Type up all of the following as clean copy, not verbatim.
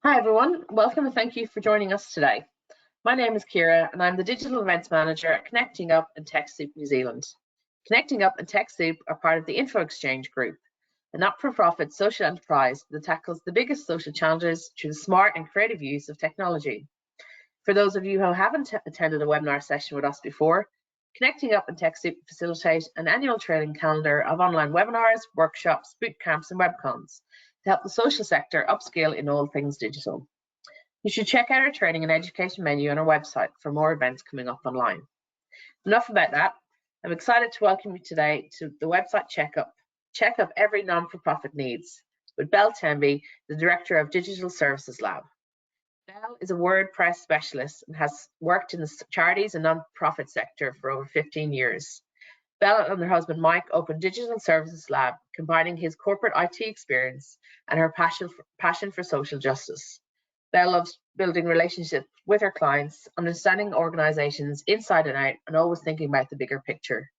Hi everyone, welcome and thank you for joining us today. My name is Ciara and I'm the Digital Events Manager at Connecting Up and TechSoup New Zealand. Connecting Up and TechSoup are part of the Info Exchange Group, a not-for-profit social enterprise that tackles the biggest social challenges through the smart and creative use of technology. For those of you who haven't attended a webinar session with us before, Connecting Up and TechSoup facilitate an annual training calendar of online webinars, workshops, boot camps and webcons to help the social sector upskill in all things digital. You should check out our training and education menu on our website for more events coming up online. Enough about that. I'm excited to welcome you today to the website checkup every non-for-profit needs with Belle Temby, the Director of Digital Services Lab. Belle is a WordPress specialist and has worked in the charities and non-profit sector for over 15 years. Belle and her husband Mike opened Digital Services Lab, combining his corporate IT experience and her passion for social justice. Belle loves building relationships with her clients, understanding organizations inside and out, and always thinking about the bigger picture.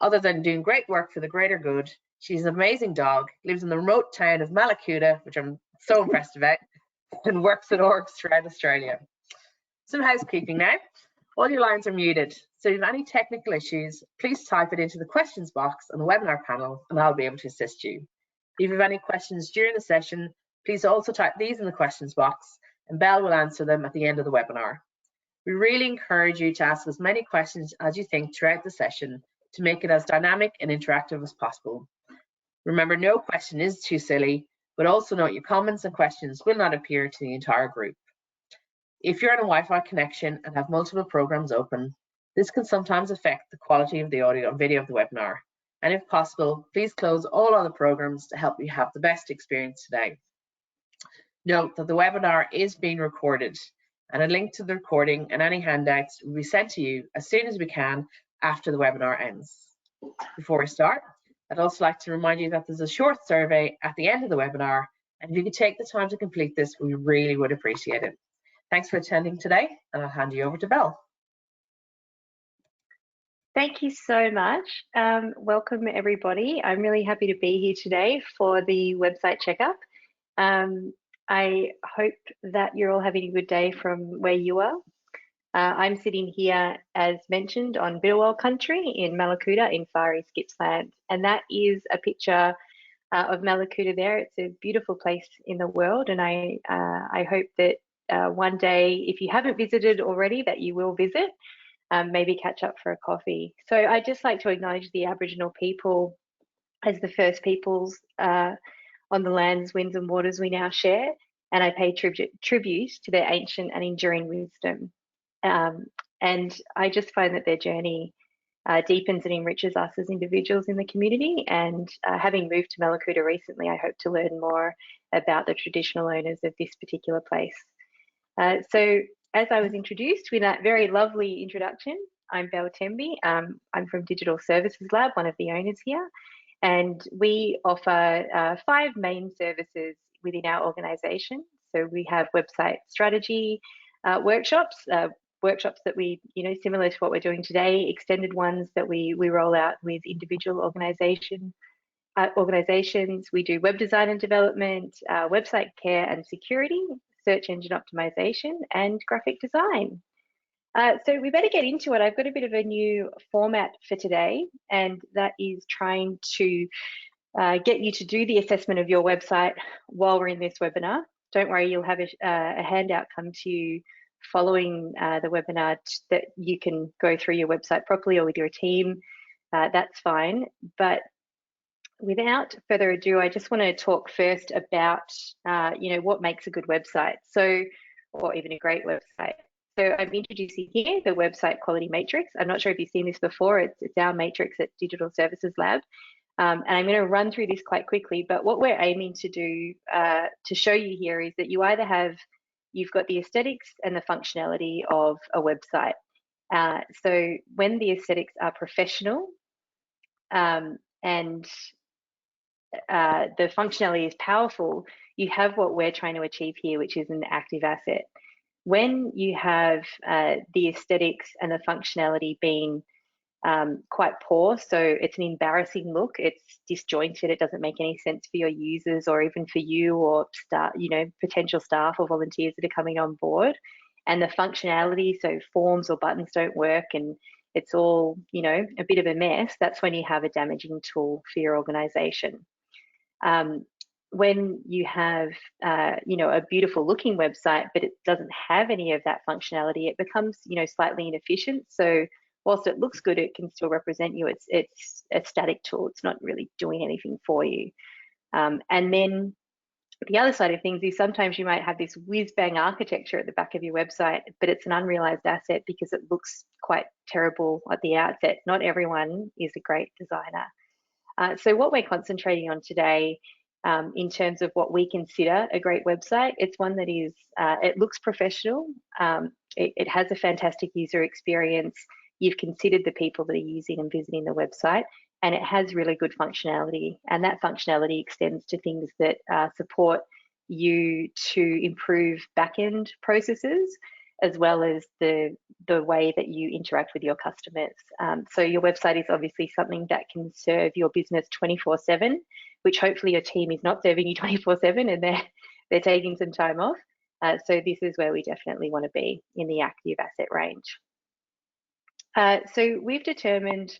Other than doing great work for the greater good, she's an amazing dog, lives in the remote town of Malakuta, which I'm so impressed about, and works at orgs throughout Australia. Some housekeeping now. All your lines are muted, so if you have any technical issues, please type it into the questions box on the webinar panel and I'll be able to assist you. If you have any questions during the session, please also type these in the questions box and Belle will answer them at the end of the webinar. We really encourage you to ask as many questions as you think throughout the session to make it as dynamic and interactive as possible. Remember, no question is too silly, but also note your comments and questions will not appear to the entire group. If you're on a Wi-Fi connection and have multiple programs open, this can sometimes affect the quality of the audio and video of the webinar. And if possible, please close all other programs to help you have the best experience today. Note that the webinar is being recorded and a link to the recording and any handouts will be sent to you as soon as we can after the webinar ends. Before we start, I'd also like to remind you that there's a short survey at the end of the webinar, and if you could take the time to complete this, we really would appreciate it. Thanks for attending today, and I'll hand you over to Belle. Thank you so much. Welcome everybody. I'm really happy to be here today for the website checkup. I hope that you're all having a good day from where you are. I'm sitting here, as mentioned, on Bidawal country in Malakuta in Far East Gippsland, and that is a picture of Malakuta there. It's a beautiful place in the world, and I hope that one day, if you haven't visited already, that you will visit, maybe catch up for a coffee. So I'd just like to acknowledge the Aboriginal people as the first peoples on the lands, winds and waters we now share, and I pay tribute to their ancient and enduring wisdom. And I just find that their journey deepens and enriches us as individuals in the community, and having moved to Malakuta recently, I hope to learn more about the traditional owners of this particular place. So as I was introduced with that very lovely introduction, I'm Belle Temby. I'm from Digital Services Lab, one of the owners here, and we offer 5 main services within our organisation. So we have website strategy workshops, workshops that we, similar to what we're doing today, extended ones that we roll out with individual organizations. We do web design and development, website care and security, search engine optimization, and graphic design. So we better get into it. I've got a bit of a new format for today, and that is trying to get you to do the assessment of your website while we're in this webinar. Don't worry, you'll have a handout come to you following the webinar that you can go through your website properly or with your team. That's fine. But without further ado, I just want to talk first about, what makes a good website, or even a great website. So I'm introducing here the website quality matrix. I'm not sure if you've seen this before. It's our matrix at Digital Services Lab. And I'm going to run through this quite quickly, but what we're aiming to do to show you here is that you either you've got the aesthetics and the functionality of a website. So when the aesthetics are professional and the functionality is powerful, you have what we're trying to achieve here, which is an active asset. When you have the aesthetics and the functionality being quite poor. So it's an embarrassing look. It's disjointed. It doesn't make any sense for your users or even for you or potential staff or volunteers that are coming on board. And the functionality, so forms or buttons don't work and it's all, a bit of a mess. That's when you have a damaging tool for your organization. When you have, a beautiful looking website, but it doesn't have any of that functionality, it becomes, slightly inefficient. So whilst it looks good, it can still represent you. It's a static tool. It's not really doing anything for you. And then the other side of things is sometimes you might have this whiz-bang architecture at the back of your website, but it's an unrealized asset because it looks quite terrible at the outset. Not everyone is a great designer. So what we're concentrating on today, in terms of what we consider a great website, it's one that is, it looks professional, it has a fantastic user experience, you've considered the people that are using and visiting the website, and it has really good functionality. And that functionality extends to things that support you to improve back-end processes, as well as the way that you interact with your customers. So your website is obviously something that can serve your business 24/7, which hopefully your team is not serving you 24/7 and they're taking some time off. So this is where we definitely want to be in the active asset range. So we've determined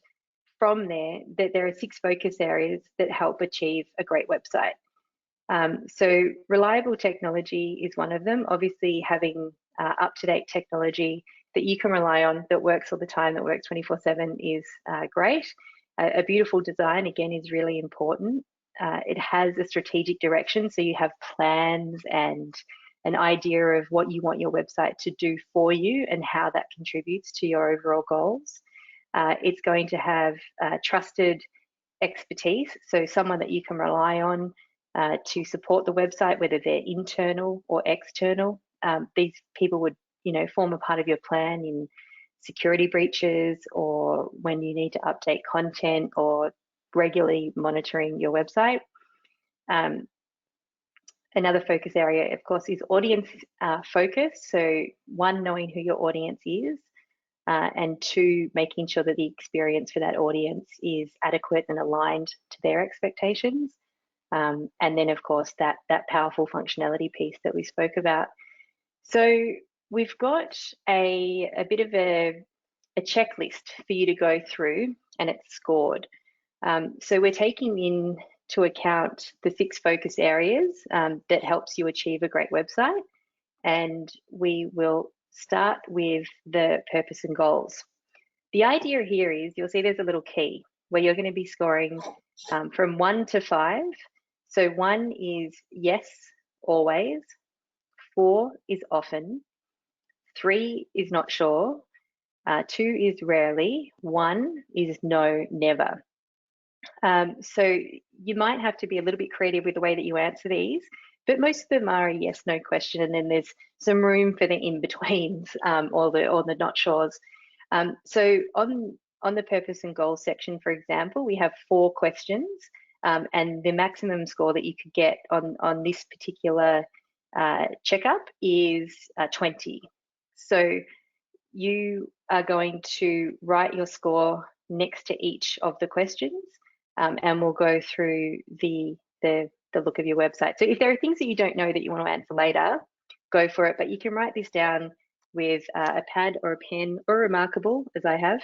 from there that there are 6 focus areas that help achieve a great website. So reliable technology is one of them. Obviously having up-to-date technology that you can rely on, that works all the time, that works 24/7 is great. A beautiful design, again, is really important. It has a strategic direction, so you have plans and an idea of what you want your website to do for you and how that contributes to your overall goals. It's going to have trusted expertise, so someone that you can rely on to support the website, whether they're internal or external. These people would, form a part of your plan in security breaches or when you need to update content or regularly monitoring your website. Another focus area, of course, is audience focus. So 1, knowing who your audience is, and 2, making sure that the experience for that audience is adequate and aligned to their expectations. And then, of course, that powerful functionality piece that we spoke about. So we've got a bit of a checklist for you to go through, and it's scored. So we're taking into account the 6 focus areas that helps you achieve a great website, and we will start with the purpose and goals. The idea here is, you'll see there's a little key where you're going to be scoring from 1 to 5. So 1 is yes, always. 4 is often. 3 is not sure. 2 is rarely. 1 is no, never. So you might have to be a little bit creative with the way that you answer these, but most of them are a yes, no question, and then there's some room for the in-betweens or the not sures. So on the purpose and goals section, for example, we have 4 questions, and the maximum score that you could get on this particular checkup is 20. So you are going to write your score next to each of the questions, and we'll go through the look of your website. So if there are things that you don't know that you want to answer later, go for it, but you can write this down with a pad or a pen or Remarkable, as I have,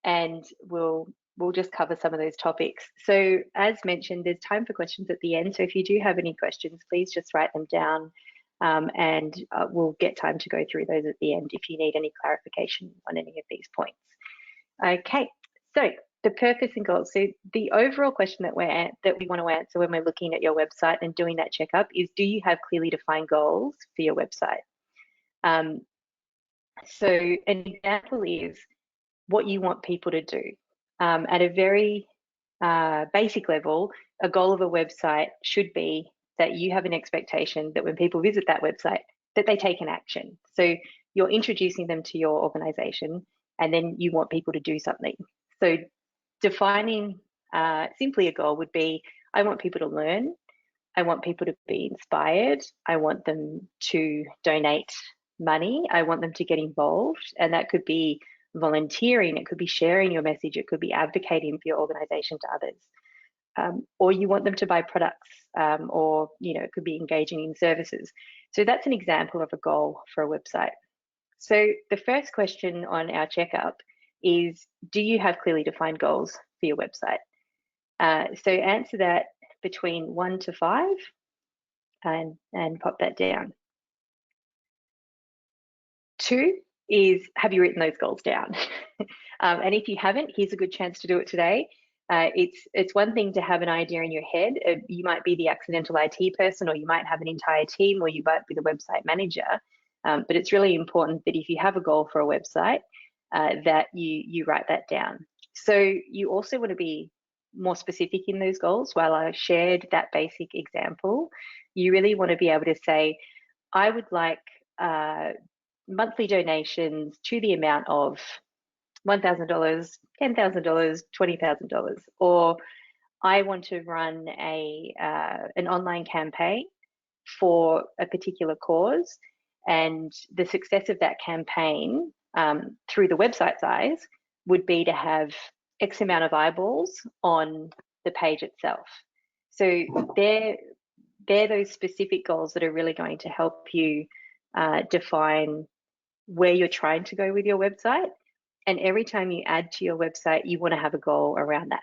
and we'll just cover some of those topics. So as mentioned, there's time for questions at the end, so if you do have any questions, please just write them down, and we'll get time to go through those at the end if you need any clarification on any of these points. Okay, so the purpose and goals. So the overall question that we want to answer when we're looking at your website and doing that checkup is, do you have clearly defined goals for your website? So an example is what you want people to do. At a very basic level, a goal of a website should be that you have an expectation that when people visit that website, that they take an action. So you're introducing them to your organization, and then you want people to do something. So defining simply a goal would be, I want people to learn, I want people to be inspired, I want them to donate money, I want them to get involved, and that could be volunteering, it could be sharing your message, it could be advocating for your organization to others. Or you want them to buy products, or it could be engaging in services. So that's an example of a goal for a website. So the first question on our checkup is, do you have clearly defined goals for your website? So answer that between 1 to 5 and pop that down. 2 is, have you written those goals down? And if you haven't, here's a good chance to do it today. It's one thing to have an idea in your head. You might be the accidental IT person, or you might have an entire team, or you might be the website manager. But it's really important that if you have a goal for a website, that you write that down. So you also want to be more specific in those goals. While I shared that basic example, you really want to be able to say, I would like monthly donations to the amount of $1,000, $10,000, $20,000, or I want to run an online campaign for a particular cause, and the success of that campaign through the website's eyes would be to have X amount of eyeballs on the page itself. So they're those specific goals that are really going to help you define where you're trying to go with your website. And every time you add to your website, you want to have a goal around that.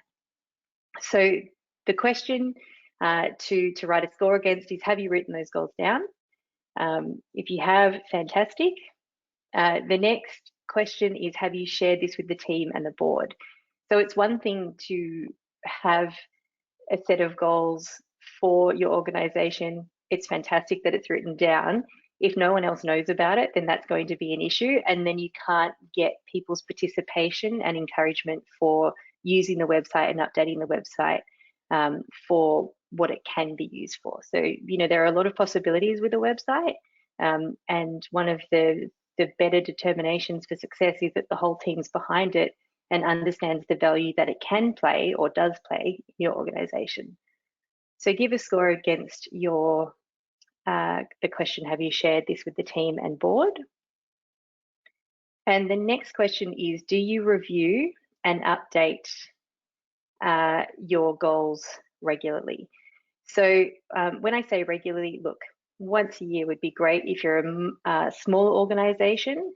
So the question to write a score against is, have you written those goals down? If you have, fantastic. The next question is, have you shared this with the team and the board? So it's one thing to have a set of goals for your organization. It's fantastic that it's written down. If no one else knows about it, then that's going to be an issue, and then you can't get people's participation and encouragement for using the website and updating the website for what it can be used for. So there are a lot of possibilities with a website, and one of the better determinations for success is that the whole team's behind it and understands the value that it can play or does play in your organization. So give a score against your the question, have you shared this with the team and board? And the next question is, do you review and update your goals regularly? So when I say regularly, look, once a year would be great if you're a small organization.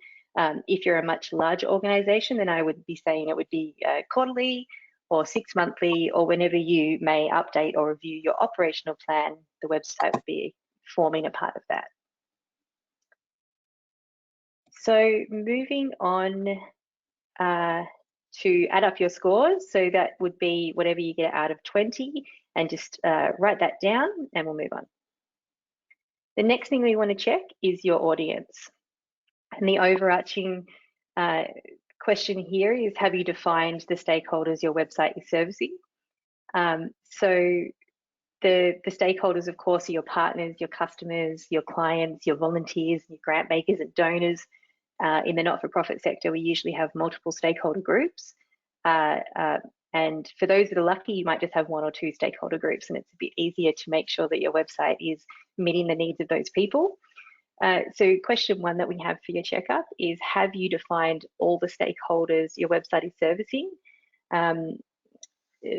If you're a much larger organization, then I would be saying it would be quarterly or 6 monthly, or whenever you may update or review your operational plan, the website would be forming a part of that. So moving on to add up your scores. So that would be whatever you get out of 20, and just write that down, and we'll move on. The next thing we want to check is your audience. And the overarching question here is, have you defined the stakeholders your website is servicing? So the stakeholders, of course, are your partners, your customers, your clients, your volunteers, your grant makers and donors. In the not-for-profit sector, we usually have multiple stakeholder groups. And for those that are lucky, you might just have 1 or 2 stakeholder groups, and it's a bit easier to make sure that your website is meeting the needs of those people. So question 1 that we have for your checkup is, have you defined all the stakeholders your website is servicing?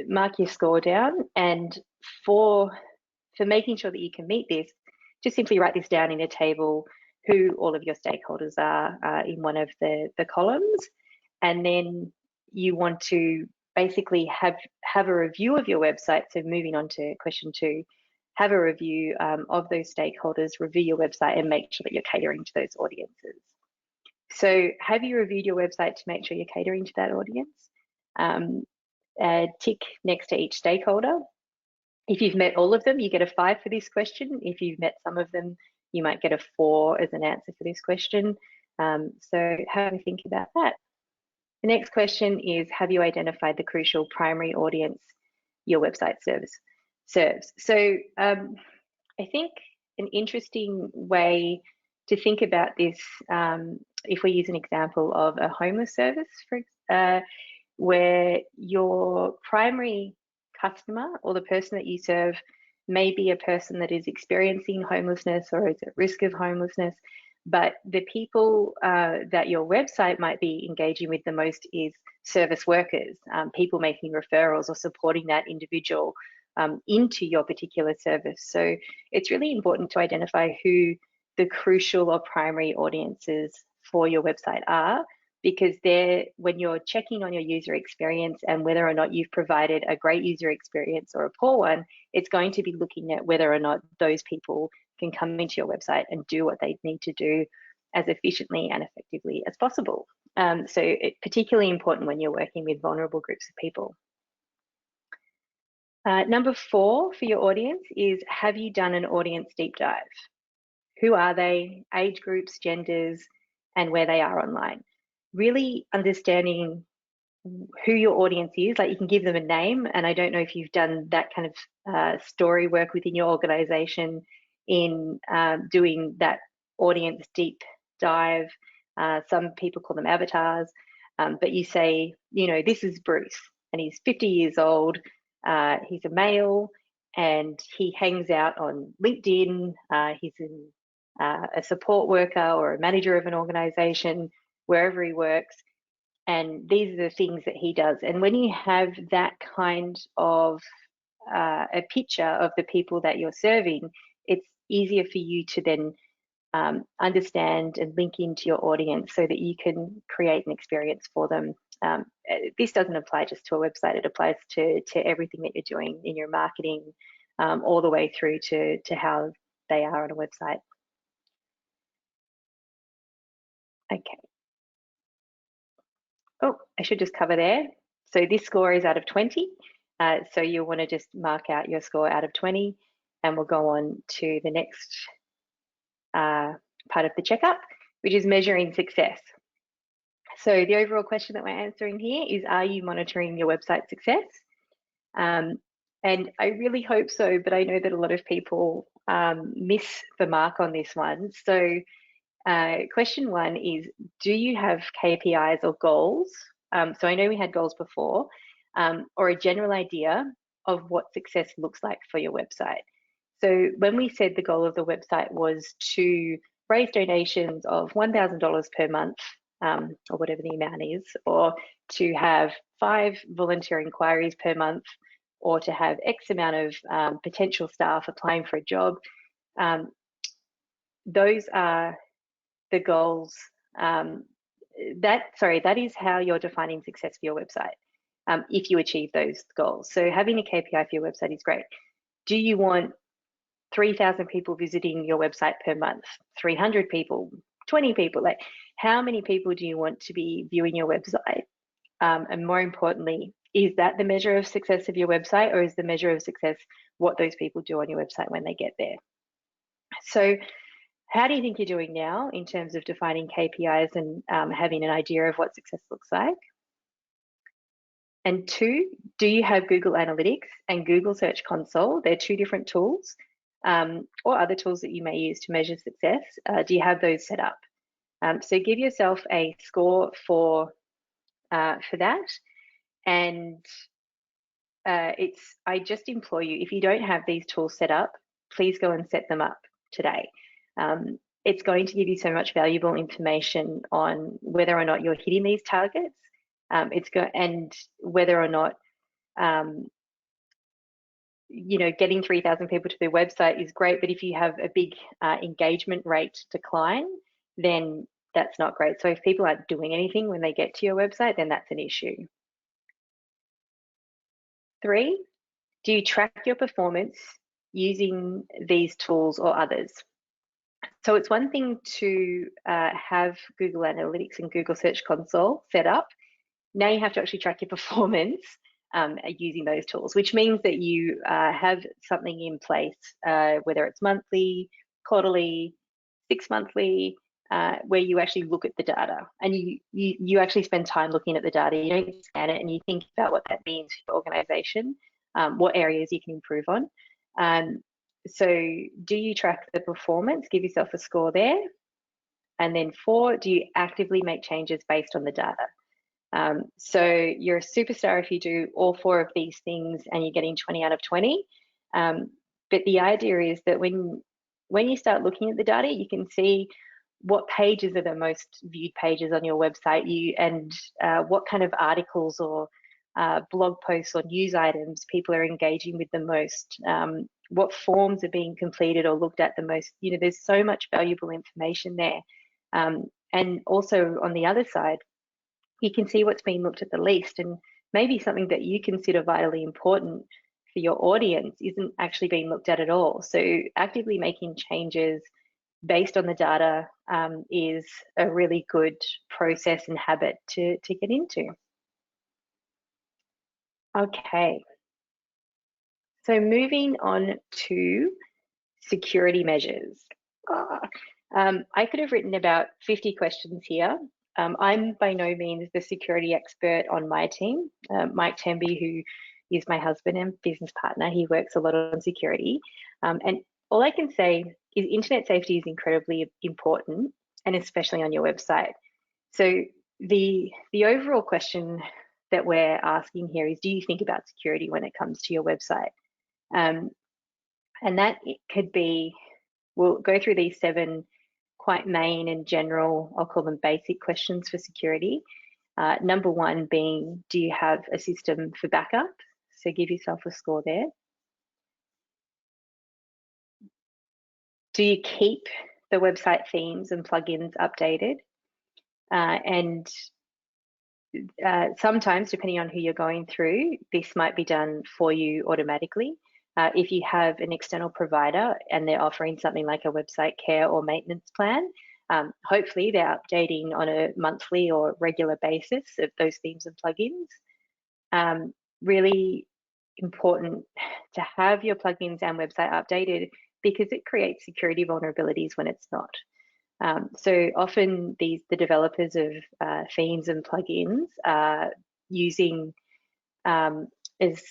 Mark your score down, and for making sure that you can meet this, just simply write this down in a table, who all of your stakeholders are in one of the columns. And then you want to basically have a review of your website. So moving on to question 2, have a review of those stakeholders, review your website, and make sure that you're catering to those audiences. So have you reviewed your website to make sure you're catering to that audience? Tick next to each stakeholder. If you've met all of them, you get a 5 for this question. If you've met some of them, you might get a 4 as an answer for this question. So have a think about that. The next question is, have you identified the crucial primary audience your website serves? So I think an interesting way to think about this, if we use an example of a homeless service, where your primary customer or the person that you serve may be a person that is experiencing homelessness or is at risk of homelessness, But the people that your website might be engaging with the most is service workers, people making referrals or supporting that individual into your particular service. So it's really important to identify who the crucial or primary audiences for your website are, because when you're checking on your user experience and whether or not you've provided a great user experience or a poor one, it's going to be looking at whether or not those people can come into your website and do what they need to do as efficiently and effectively as possible. So it's particularly important when you're working with vulnerable groups of people. Number 4 for your audience is, have you done an audience deep dive? Who are they, age groups, genders, and where they are online? Really understanding who your audience is, like you can give them a name, and I don't know if you've done that kind of story work within your organization in doing that audience deep dive. Some people call them avatars, but you say, this is Bruce, and he's 50 years old, he's a male, and he hangs out on LinkedIn, he's a support worker or a manager of an organization, wherever he works, and these are the things that he does. And when you have that kind of a picture of the people that you're serving, it's easier for you to then understand and link into your audience so that you can create an experience for them. This doesn't apply just to a website, it applies to everything that you're doing in your marketing, all the way through to how they are on a website. Okay. Oh, I should just cover there. So this score is out of 20. So you'll want to just mark out your score out of 20, and we'll go on to the next part of the checkup, which is measuring success. So the overall question that we're answering here is, are you monitoring your website success? And I really hope so, but I know that a lot of people miss the mark on this one. So question 1 is, do you have KPIs or goals? So I know we had goals before, or a general idea of what success looks like for your website. So when we said the goal of the website was to raise donations of $1,000 per month, or whatever the amount is, or to have 5 volunteer inquiries per month, or to have X amount of potential staff applying for a job, those are the goals. That is how you're defining success for your website, if you achieve those goals. So having a KPI for your website is great. Do you want 3,000 people visiting your website per month, 300 people, 20 people? Like, how many people do you want to be viewing your website? And more importantly, is that the measure of success of your website, or is the measure of success what those people do on your website when they get there? So how do you think you're doing now in terms of defining KPIs and having an idea of what success looks like? And 2, do you have Google Analytics and Google Search Console? They're 2 different tools, or other tools that you may use to measure success. Do you have those set up? So give yourself a score for that. And I just implore you, if you don't have these tools set up, please go and set them up today. It's going to give you so much valuable information on whether or not you're hitting these targets, and whether or not getting 3,000 people to their website is great, but if you have a big engagement rate decline, then that's not great. So if people aren't doing anything when they get to your website, then that's an issue. 3, do you track your performance using these tools or others? So it's one thing to have Google Analytics and Google Search Console set up. Now you have to actually track your performance using those tools, which means that you have something in place, whether it's monthly, quarterly, 6 monthly, where you actually look at the data, and you actually spend time looking at the data. You don't scan it, and you think about what that means for your organization, what areas you can improve on. So do you track the performance? Give yourself a score there. And then 4, do you actively make changes based on the data? So you're a superstar if you do all 4 of these things and you're getting 20 out of 20. But the idea is that when you start looking at the data, you can see what pages are the most viewed pages on your website, and what kind of articles or blog posts or news items people are engaging with the most, what forms are being completed or looked at the most. There's so much valuable information there. And also on the other side, you can see what's being looked at the least, and maybe something that you consider vitally important for your audience isn't actually being looked at all. So actively making changes based on the data is a really good process and habit to get into. Okay, so moving on to security measures. I could have written about 50 questions here. I'm by no means the security expert on my team. Mike Temby, who is my husband and business partner, he works a lot on security. And all I can say is internet safety is incredibly important, and especially on your website. So the overall question that we're asking here is, do you think about security when it comes to your website? And that it could be, we'll go through these 7 quite main and general, I'll call them basic questions for security. Number 1 being, do you have a system for backup? So give yourself a score there. Do you keep the website themes and plugins updated? And sometimes, depending on who you're going through, this might be done for you automatically. If you have an external provider and they're offering something like a website care or maintenance plan, hopefully they're updating on a monthly or regular basis of those themes and plugins. Really important to have your plugins and website updated, because it creates security vulnerabilities when it's not. So often the developers of themes and plugins are using as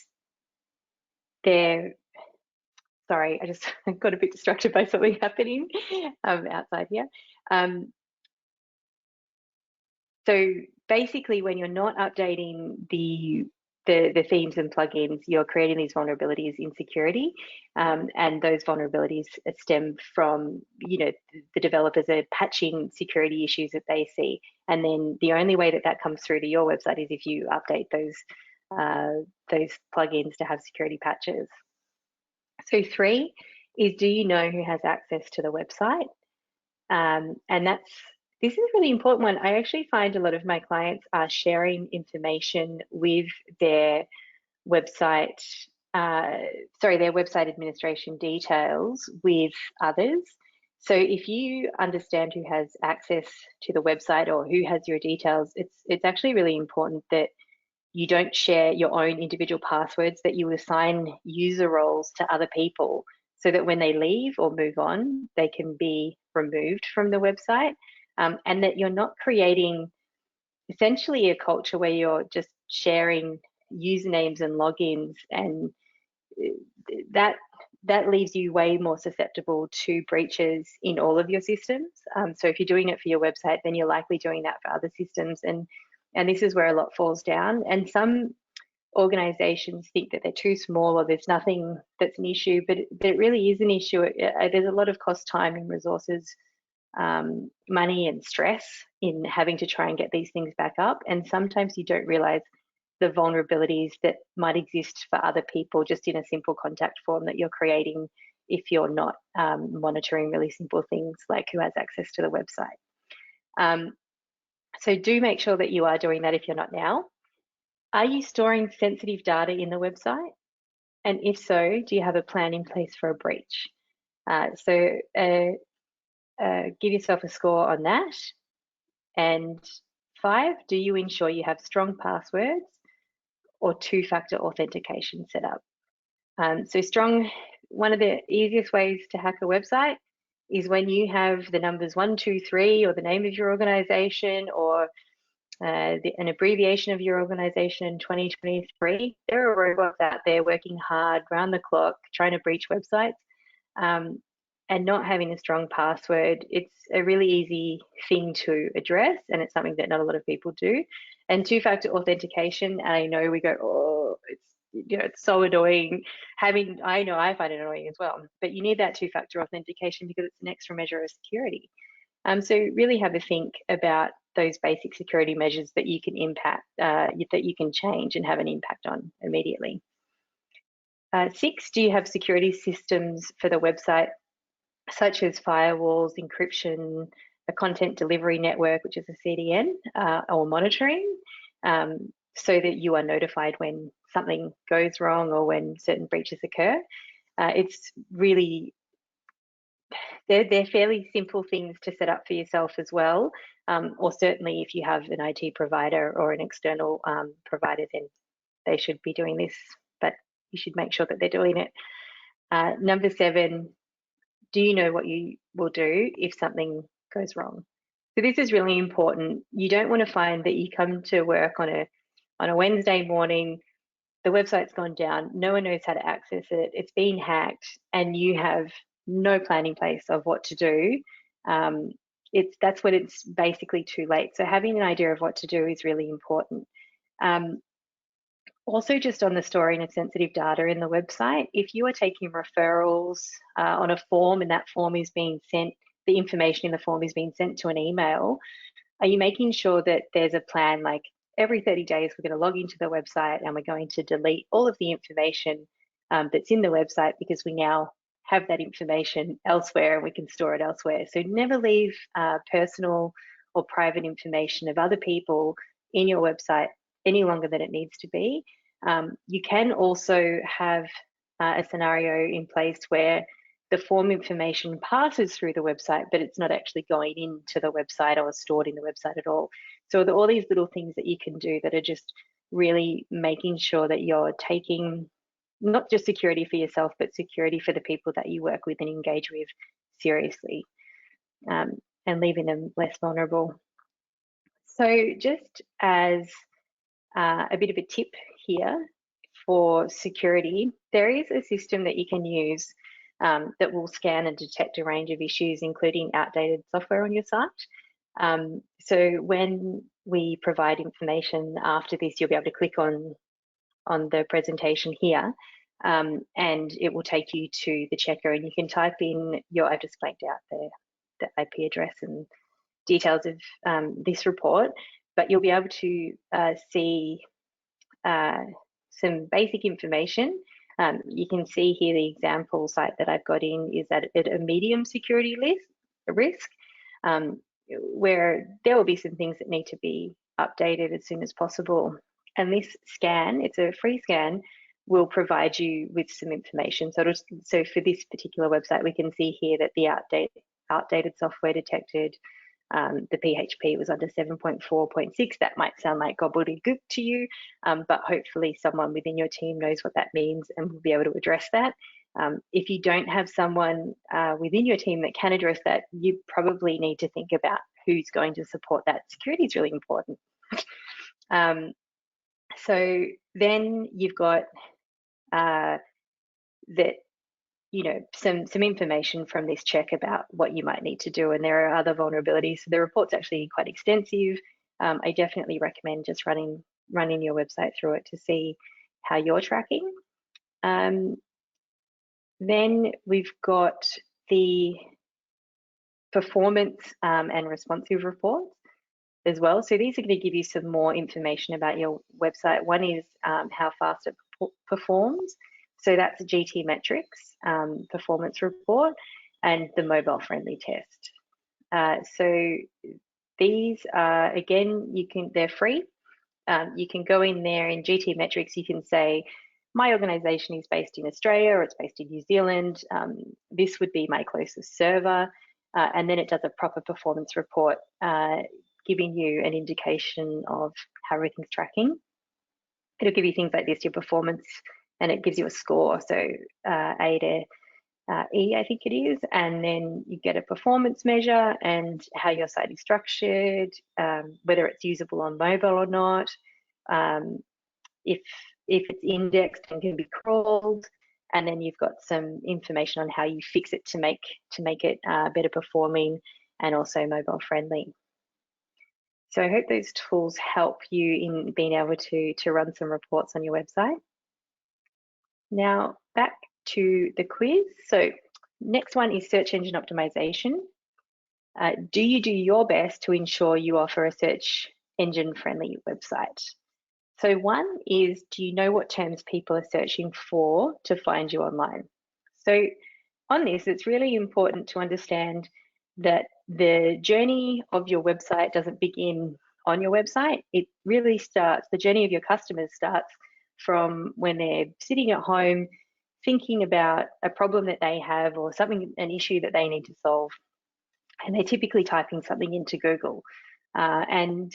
their, sorry, I just got a bit distracted by something happening outside here. So basically, when you're not updating the themes and plugins, you're creating these vulnerabilities in security, and those vulnerabilities stem from, the developers are patching security issues that they see, and then the only way that comes through to your website is if you update those plugins to have security patches. So 3 is, do you know who has access to the website? And this is a really important one. I actually find a lot of my clients are sharing information with their website, their website administration details with others. So if you understand who has access to the website or who has your details, it's actually really important that you don't share your own individual passwords, that you assign user roles to other people so that when they leave or move on, they can be removed from the website. And that you're not creating essentially a culture where you're just sharing usernames and logins, and that leaves you way more susceptible to breaches in all of your systems. So if you're doing it for your website, then you're likely doing that for other systems, and this is where a lot falls down. And some organizations think that they're too small or there's nothing that's an issue, but it really is an issue. There's a lot of cost, time and resources, money and stress in having to try and get these things back up. And sometimes you don't realize the vulnerabilities that might exist for other people just in a simple contact form that you're creating if you're not monitoring really simple things like who has access to the website. So do make sure that you are doing that if you're not now. Are you storing sensitive data in the website? And if so, do you have a plan in place for a breach? Give yourself a score on that. And 5, do you ensure you have strong passwords or 2-factor authentication set up? So strong, one of the easiest ways to hack a website is when you have the numbers 1, 2, 3, or the name of your organization, or an abbreviation of your organization in 2023. There are robots out there working hard round the clock trying to breach websites, and not having a strong password. It's a really easy thing to address, and it's something that not a lot of people do. And 2-factor authentication, and I know we go, oh, it's so annoying. I know I find it annoying as well, but you need that 2-factor authentication because it's an extra measure of security. So really have a think about those basic security measures that you can impact, that you can change and have an impact on immediately. 6, do you have security systems for the website, such as firewalls, encryption, a content delivery network, which is a CDN, or monitoring, so that you are notified when something goes wrong or when certain breaches occur? It's really, they're fairly simple things to set up for yourself as well, or certainly if you have an IT provider or an external provider, then they should be doing this, but you should make sure that they're doing it. Number 7, do you know what you will do if something goes wrong? So this is really important. You don't want to find that you come to work on a Wednesday morning, the website's gone down, no one knows how to access it, it's been hacked, and you have no plan in place of what to do. That's when it's basically too late. So having an idea of what to do is really important. Also, just on the storing of sensitive data in the website, if you are taking referrals on a form and that form is being sent, the information in the form is being sent to an email, are you making sure that there's a plan, like every 30 days we're going to log into the website and we're going to delete all of the information that's in the website because we now have that information elsewhere and we can store it elsewhere. So never leave personal or private information of other people in your website any longer than it needs to be. You can also have a scenario in place where the form information passes through the website, but it's not actually going into the website or stored in the website at all. So all these little things that you can do that are just really making sure that you're taking not just security for yourself, but security for the people that you work with and engage with seriously, and leaving them less vulnerable. So just as a bit of a tip here for security, there is a system that you can use that will scan and detect a range of issues, including outdated software on your site. So when we provide information after this, you'll be able to click on the presentation here, and it will take you to the checker, and you can type in I've just blanked out the IP address and details of this report, but you'll be able to see some basic information. You can see here the example site that I've got in is at a medium security risk, where there will be some things that need to be updated as soon as possible. And this scan, it's a free scan, will provide you with some information. So for this particular website, we can see here that the outdated software detected. The PHP was under 7.4.6. That might sound like gobbledygook to you, but hopefully someone within your team knows what that means and will be able to address that. If you don't have someone within your team that can address that, you probably need to think about who's going to support that. Security is really important. So then you've got that, some information from this check about what you might need to do, and there are other vulnerabilities. So the report's actually quite extensive. I definitely recommend just running your website through it to see how you're tracking. Then we've got the performance and responsive reports as well. So these are going to give you some more information about your website. One is how fast it performs. So that's a GT metrics performance report and the mobile friendly test. So these are, again, they're free. You can go in there in GT metrics, you can say, my organization is based in Australia or it's based in New Zealand. This would be my closest server. And then it does a proper performance report, giving you an indication of how everything's tracking. It'll give you things like this, your performance, and it gives you a score. So A to E, I think it is. And then you get a performance measure and how your site is structured, whether it's usable on mobile or not, if it's indexed and can be crawled, and then you've got some information on how you fix it to make it better performing and also mobile friendly. So I hope those tools help you in being able to run some reports on your website. Now back to the quiz. So next one is search engine optimization. Do you do your best to ensure you offer a search engine friendly website? So one is, do you know what terms people are searching for to find you online? So on this, it's really important to understand that the journey of your website doesn't begin on your website. It really starts, the journey of your customers starts from when they're sitting at home thinking about a problem that they have or something, an issue that they need to solve. And they're typically typing something into Google. And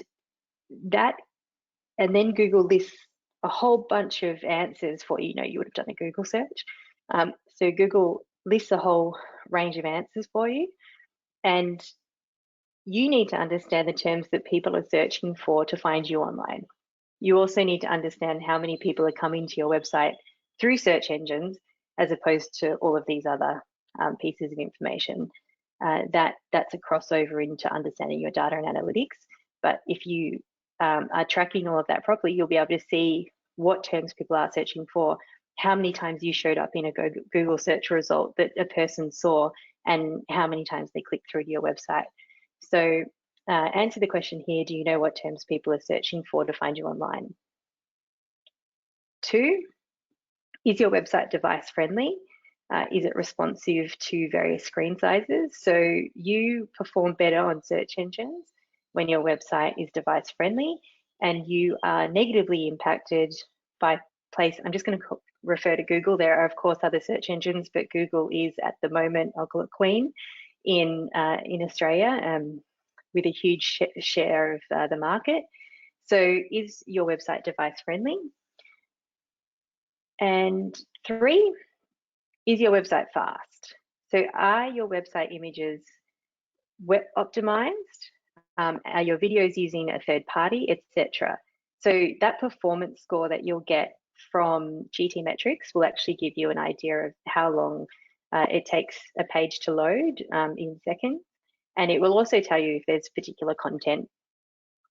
then Google lists a whole bunch of answers for you. You know, you would have done a Google search. So Google lists a whole range of answers for you. And you need to understand the terms that people are searching for to find you online. You also need to understand how many people are coming to your website through search engines as opposed to all of these other pieces of information. That's a crossover into understanding your data and analytics. But if you are tracking all of that properly, you'll be able to see what terms people are searching for, how many times you showed up in a Google search result that a person saw, and how many times they clicked through to your website. So answer the question here, do you know what terms people are searching for to find you online? 2, is your website device friendly? Is it responsive to various screen sizes? So you perform better on search engines when your website is device friendly, and you are negatively impacted by place. I'm just going to refer to Google. There are, of course, other search engines, but Google is at the moment, I'll call it queen, in Australia, with a huge share of the market. So is your website device friendly? And 3, is your website fast? So are your website images web optimized? Are your videos using a third party, etc.? So that performance score that you'll get from GT metrics will actually give you an idea of how long it takes a page to load in seconds. And it will also tell you if there's particular content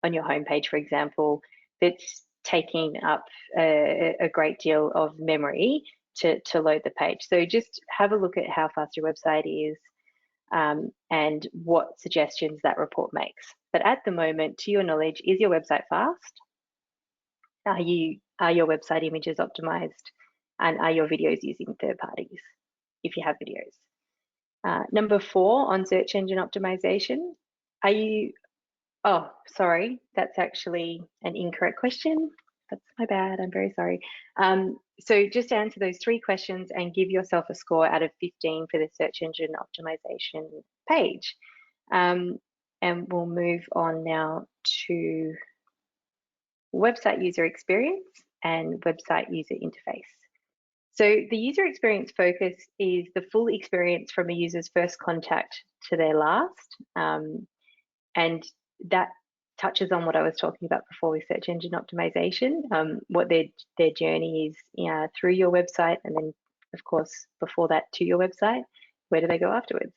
on your homepage, for example, that's taking up a great deal of memory to load the page. So just have a look at how fast your website is and what suggestions that report makes. But at the moment, to your knowledge, is your website fast? Are your website images optimized? And are your videos using third parties, if you have videos? Number 4, on search engine optimization, are you, oh, sorry, that's actually an incorrect question. That's my bad, I'm very sorry. So just answer those 3 questions and give yourself a score out of 15 for the search engine optimization page. And we'll move on now to website user experience and website user interface. So the user experience focus is the full experience from a user's first contact to their last. And that touches on what I was talking about before with search engine optimization, what their journey is through your website, and then of course before that to your website, where do they go afterwards?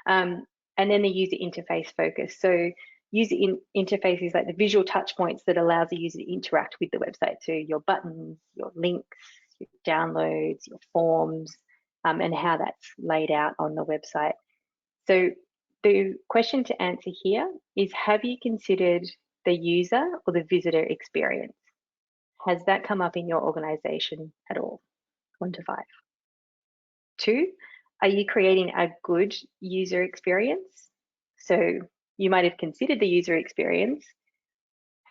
And then the user interface focus. So user interface is like the visual touch points that allows the user to interact with the website. So your buttons, your links, your downloads, your forms, and how that's laid out on the website. So the question to answer here is, have you considered the user or the visitor experience? Has that come up in your organization at all? 1 to 5. 2, are you creating a good user experience? So you might have considered the user experience.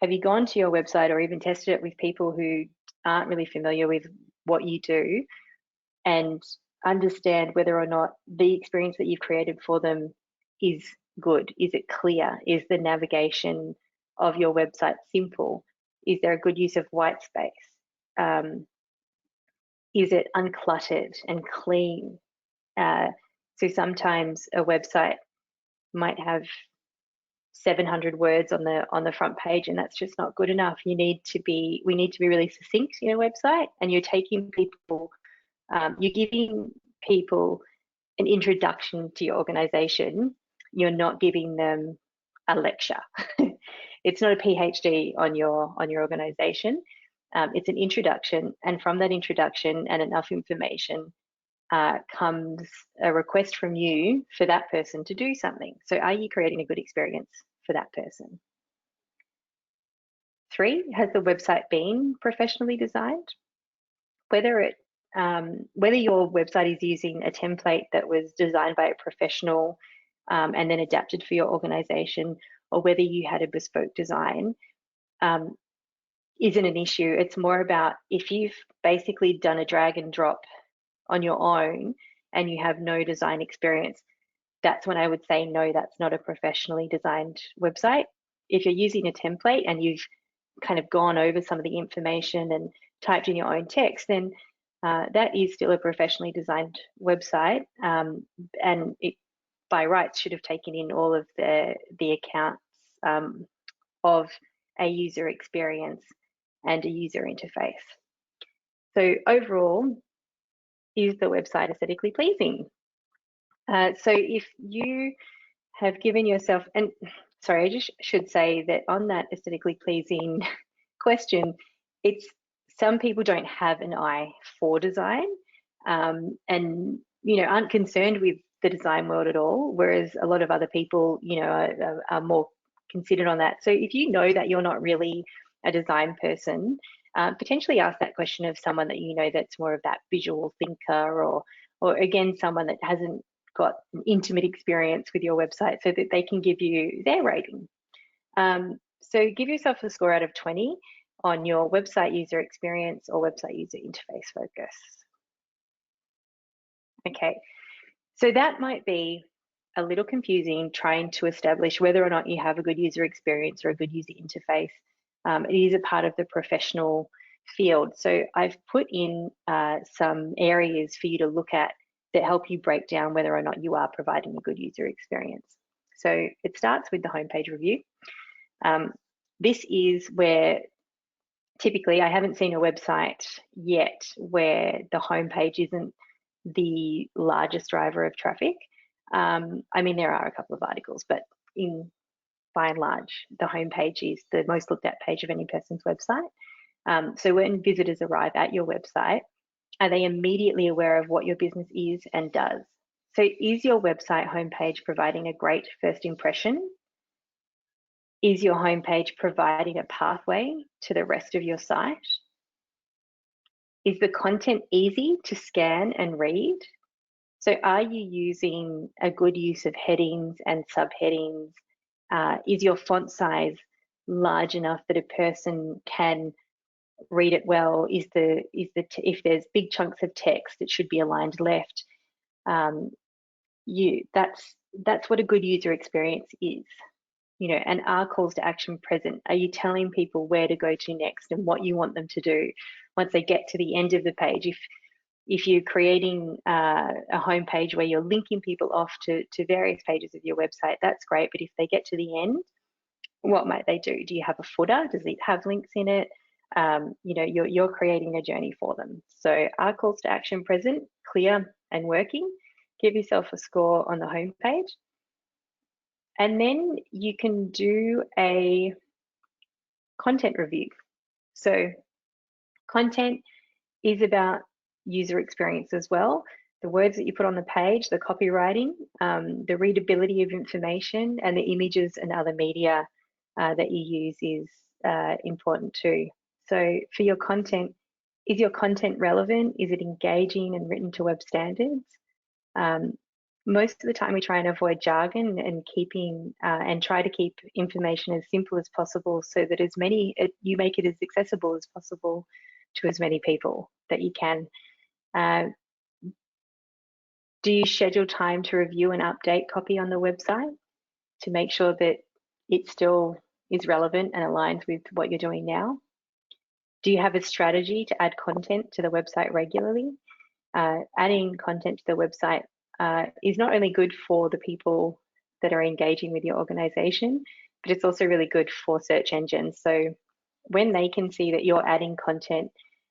Have you gone to your website or even tested it with people who aren't really familiar with what you do and understand whether or not the experience that you've created for them is good? Is it clear? Is the navigation of your website simple? Is there a good use of white space? Is it uncluttered and clean? So sometimes a website might have 700 words on the front page, and that's just not good enough. We need to be really succinct in a website, and you're taking people, you're giving people an introduction to your organization. You're not giving them a lecture. It's not a PhD on your organization. It's an introduction, and from that introduction and enough information, comes a request from you for that person to do something. So are you creating a good experience for that person? 3, has the website been professionally designed? Whether your website is using a template that was designed by a professional and then adapted for your organization, or whether you had a bespoke design, isn't an issue. It's more about if you've basically done a drag and drop on your own and you have no design experience, that's when I would say, no, that's not a professionally designed website. If you're using a template and you've kind of gone over some of the information and typed in your own text, then that is still a professionally designed website, and it by rights should have taken in all of the accounts of a user experience and a user interface. So overall, is the website aesthetically pleasing? So if you have given yourself, and sorry, I just should say that on that aesthetically pleasing question, it's some people don't have an eye for design, and aren't concerned with the design world at all, whereas a lot of other people are more considered on that. So if you know that you're not really a design person, potentially ask that question of someone that you know that's more of that visual thinker, or again someone that hasn't got an intimate experience with your website, so that they can give you their rating. So give yourself a score out of 20 on your website user experience or website user interface focus. Okay, so that might be a little confusing trying to establish whether or not you have a good user experience or a good user interface. It is a part of the professional field. So I've put in some areas for you to look at that help you break down whether or not you are providing a good user experience. So it starts with the homepage review. This is where typically I haven't seen a website yet where the homepage isn't the largest driver of traffic. I mean, there are a couple of articles, but by and large, the homepage is the most looked at page of any person's website. So when visitors arrive at your website, are they immediately aware of what your business is and does? So is your website homepage providing a great first impression? Is your homepage providing a pathway to the rest of your site? Is the content easy to scan and read? So are you using a good use of headings and subheadings? Is your font size large enough that a person can read it well? If there's big chunks of text, it should be aligned left. That's what a good user experience is. And are calls to action present? Are you telling people where to go to next and what you want them to do once they get to the end of the page? If you're creating a homepage where you're linking people off to various pages of your website, that's great. But if they get to the end, what might they do? Do you have a footer? Does it have links in it? You're creating a journey for them. So are calls to action present, clear and working? Give yourself a score on the homepage. And then you can do a content review. So content is about user experience as well. The words that you put on the page, the copywriting, the readability of information, and the images and other media that you use is important too. So for your content, is your content relevant? Is it engaging and written to web standards? Most of the time we try and avoid jargon and try to keep information as simple as possible, so that you make it as accessible as possible to as many people that you can. Do you schedule time to review and update copy on the website to make sure that it still is relevant and aligns with what you're doing now? Do you have a strategy to add content to the website regularly? Adding content to the website is not only good for the people that are engaging with your organization, but it's also really good for search engines. So when they can see that you're adding content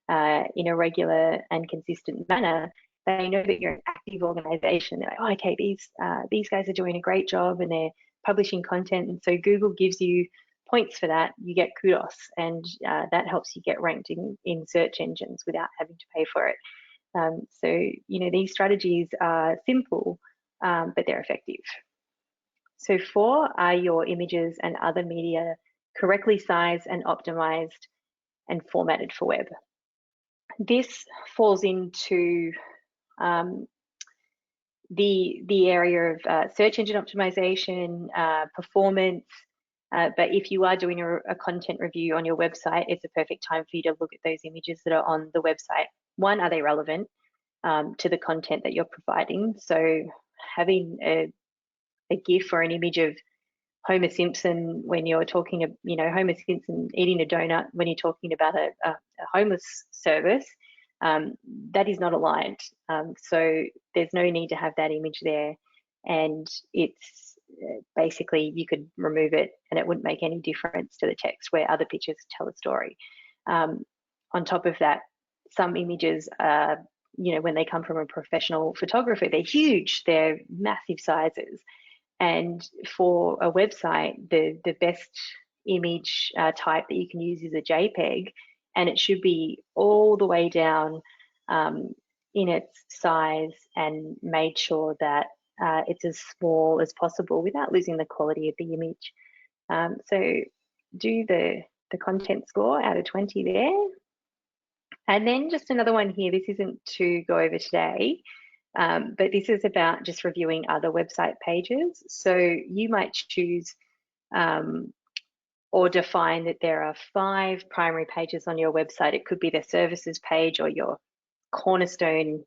in a regular and consistent manner, they know that you're an active organization. They're like, oh, okay, these guys are doing a great job and they're publishing content. And so Google gives you points for that. You get kudos, and that helps you get ranked in search engines without having to pay for it. So, these strategies are simple, but they're effective. So 4, are your images and other media correctly sized and optimized and formatted for web? This falls into the area of search engine optimization, performance. But if you are doing a content review on your website, it's a perfect time for you to look at those images that are on the website. One, are they relevant to the content that you're providing? So having a GIF or an image of Homer Simpson when you're talking, Homer Simpson eating a donut when you're talking about a homeless service, that is not aligned. So there's no need to have that image there. And it's basically, you could remove it and it wouldn't make any difference to the text where other pictures tell a story. On top of that, some images are, when they come from a professional photographer, they're huge, they're massive sizes. And for a website, the best image type that you can use is a JPEG, and it should be all the way down in its size and made sure that it's as small as possible without losing the quality of the image. So do the content score out of 20 there. And then just another one here, this isn't to go over today, but this is about just reviewing other website pages. So you might choose or define that there are 5 primary pages on your website. It could be the services page or your cornerstone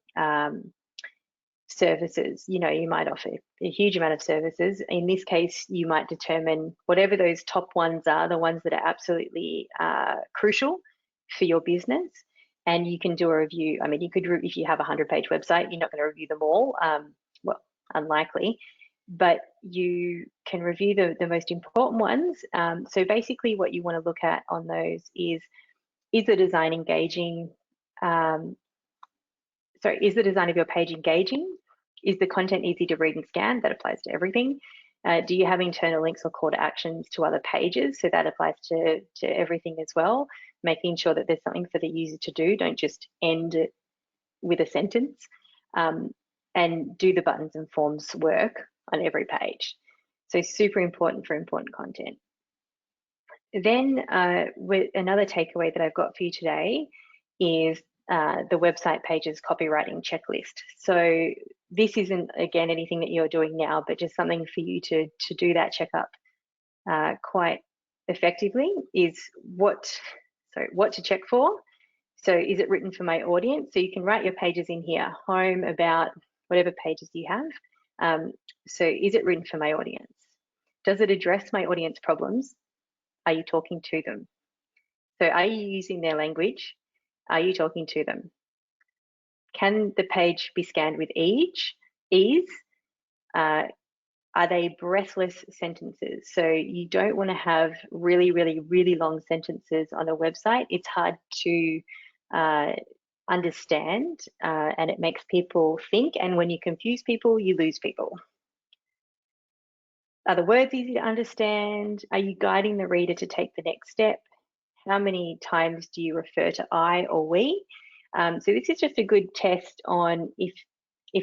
services. You might offer a huge amount of services. In this case, you might determine whatever those top ones are, the ones that are absolutely crucial for your business. And you can do a review. I mean, you could, if you have a 100-page website, you're not going to review them all. Well, unlikely, but you can review the most important ones. So basically what you want to look at on those is the design engaging? Is the design of your page engaging? Is the content easy to read and scan? That applies to everything. Do you have internal links or call to actions to other pages? So that applies to everything as well. Making sure that there's something for the user to do. Don't just end it with a sentence. And do the buttons and forms work on every page? So super important for important content. Then with another takeaway that I've got for you today is the website page's copywriting checklist. So this isn't, again, anything that you're doing now, but just something for you to do that checkup quite effectively is what to check for. So is it written for my audience? So you can write your pages in here, home, about, whatever pages you have. So is it written for my audience? Does it address my audience problems? Are you talking to them? So are you using their language? Are you talking to them? Can the page be scanned with ease? Are they breathless sentences? So you don't want to have really, really, really long sentences on a website. It's hard to understand and it makes people think. And when you confuse people, you lose people. Are the words easy to understand? Are you guiding the reader to take the next step? How many times do you refer to I or we? So this is just a good test on if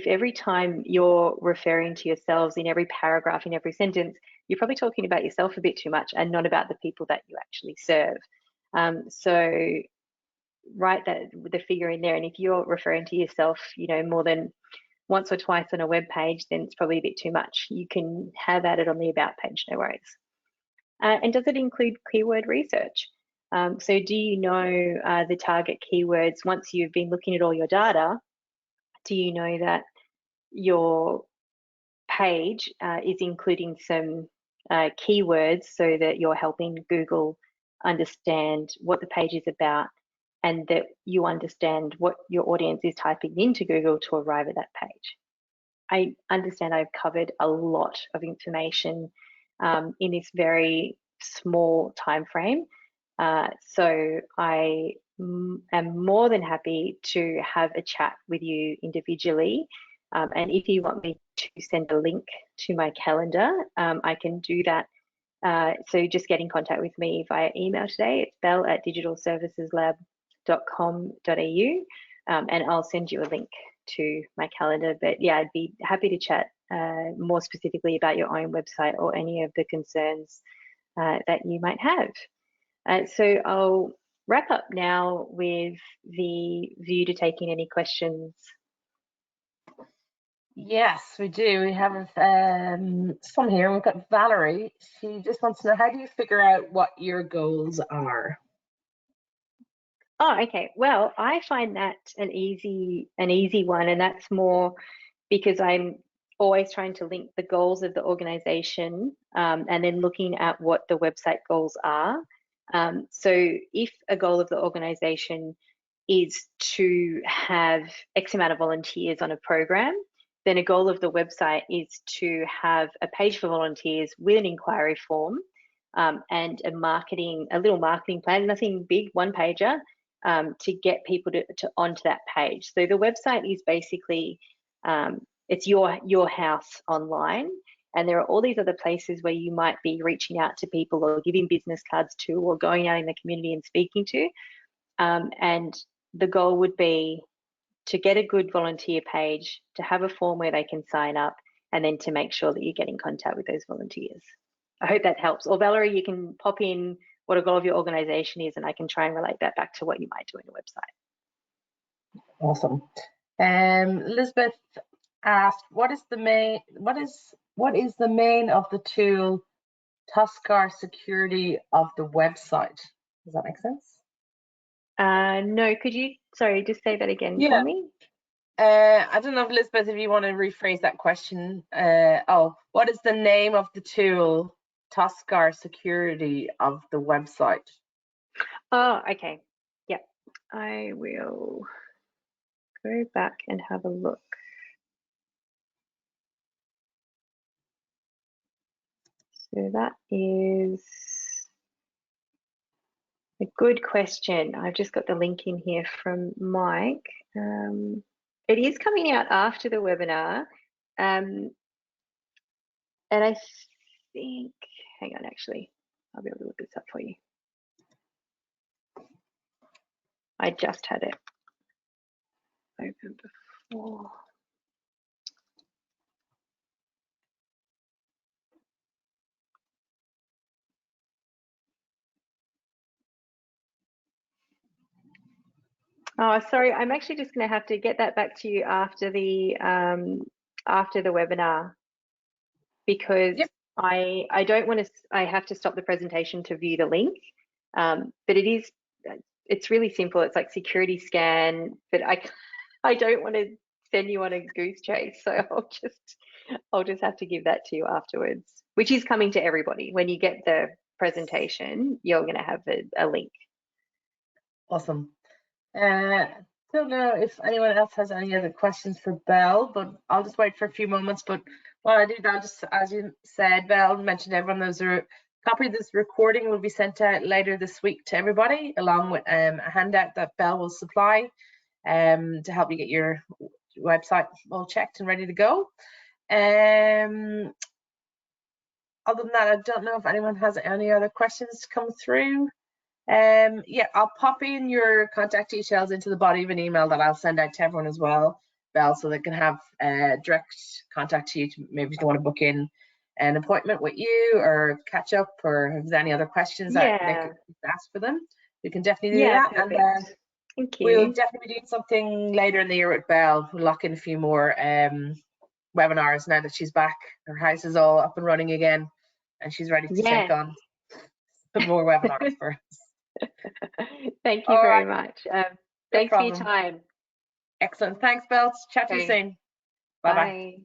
every time you're referring to yourselves in every paragraph, in every sentence, you're probably talking about yourself a bit too much and not about the people that you actually serve. So write the figure in there. And if you're referring to yourself, more than once or twice on a web page, then it's probably a bit too much. You can have added on the about page, no worries. And does it include keyword research? So do you know the target keywords? Once you've been looking at all your data, do you know that your page is including some keywords so that you're helping Google understand what the page is about and that you understand what your audience is typing into Google to arrive at that page? I understand I've covered a lot of information in this very small time frame. So I am more than happy to have a chat with you individually. And if you want me to send a link to my calendar, I can do that. So just get in contact with me via email today. It's bell@digitalserviceslab.com.au, and I'll send you a link to my calendar. But yeah, I'd be happy to chat more specifically about your own website or any of the concerns that you might have. So I'll wrap up now with the view to taking any questions. Yes, we do. We have some here. We've got Valerie. She just wants to know, how do you figure out what your goals are? Oh, okay. Well, I find that an easy one, and that's more because I'm always trying to link the goals of the organization and then looking at what the website goals are. So if a goal of the organization is to have X amount of volunteers on a program, then a goal of the website is to have a page for volunteers with an inquiry form and a little marketing plan, nothing big, one pager, to get people to onto that page. So the website is basically, it's your house online, and there are all these other places where you might be reaching out to people or giving business cards to, or going out in the community and speaking to. And the goal would be to get a good volunteer page, to have a form where they can sign up, and then to make sure that you get in contact with those volunteers. I hope that helps. Or Valerie, you can pop in what a goal of your organization is, and I can try and relate that back to what you might do in a website. Awesome. Elizabeth asked, what is the main of the tool taskbar security of the website? Does that make sense? No, could you, sorry, just say that again for me? I don't know, Elizabeth, if you want to rephrase that question. What is the name of the tool taskbar security of the website? Oh, okay. Yep. I will go back and have a look. So that is a good question. I've just got the link in here from Mike. It is coming out after the webinar. And I think, hang on, actually, I'll be able to look this up for you. I just had it open before. Oh, sorry, I'm actually just going to have to get that back to you after the webinar, because yep. I don't want to, I have to stop the presentation to view the link. But it's really simple. It's like security scan, but I don't want to send you on a goose chase. So I'll just have to give that to you afterwards, which is coming to everybody. When you get the presentation, you're going to have a link. Awesome. Don't know if anyone else has any other questions for Belle, but I'll just wait for a few moments. But while I do that, just as you said, Belle mentioned, everyone knows a copy of this recording will be sent out later this week to everybody, along with a handout that Belle will supply to help you get your website all checked and ready to go. Other than that, I don't know if anyone has any other questions to come through. Yeah, I'll pop in your contact details into the body of an email that I'll send out to everyone as well, Belle, so they can have direct contact to you to maybe if they want to book in an appointment with you or catch up, or if there's any other questions that they can ask for them. We can definitely do that. Perfect. And thank you. We'll definitely be doing something later in the year with Belle. We'll lock in a few more webinars now that she's back. Her house is all up and running again, and she's ready to take on some more webinars for us. Thank you very much. Thanks for your time. Excellent. Thanks, Belle. Chat to you soon. Bye-bye.